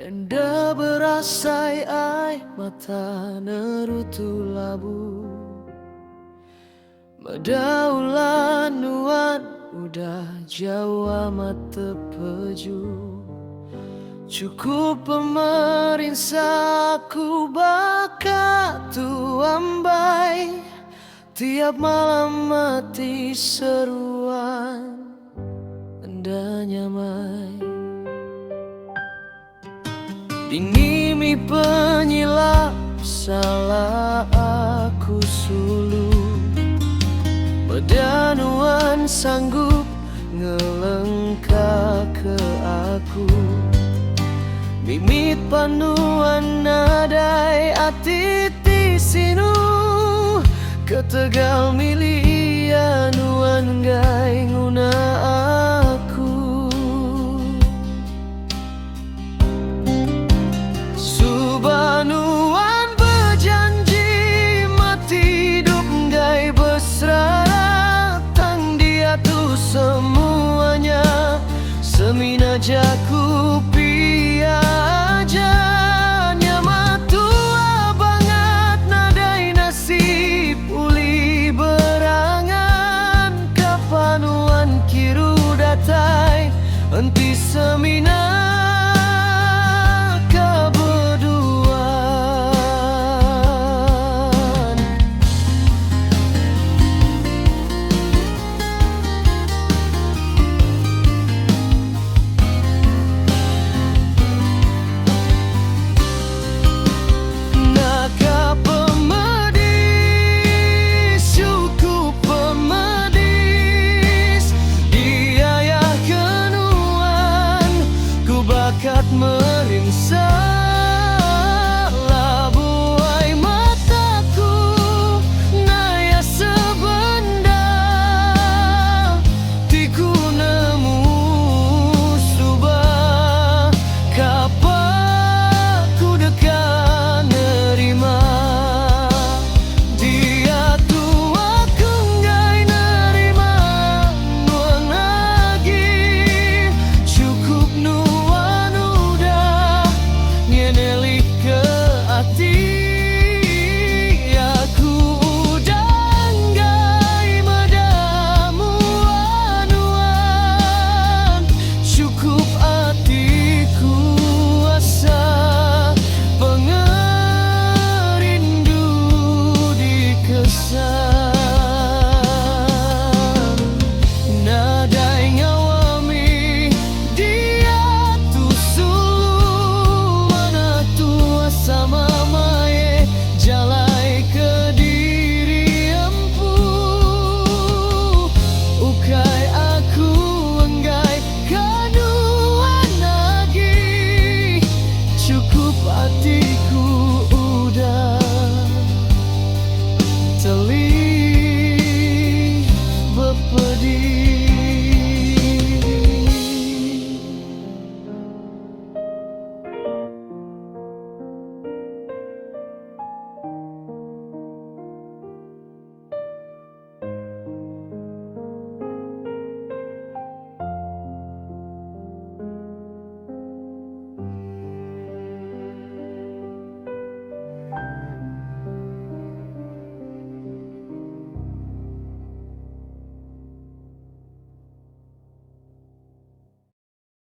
Enda berasai ai mata nerutu labu Madaulan nuan udah jauh amat terpeju Cukup pemerintahku baka tu ambai Tiap malam mati seruan Enda nyamai Dingimi penyilap salah aku sulu Pedanuan sanggup ngelengka ke aku Mimit panuan nadai ati sinu Ketegal milih anuan gai nguna aku Subanuan berjanji mati hidup gai besra Tang dia tu semuanya Semina jaku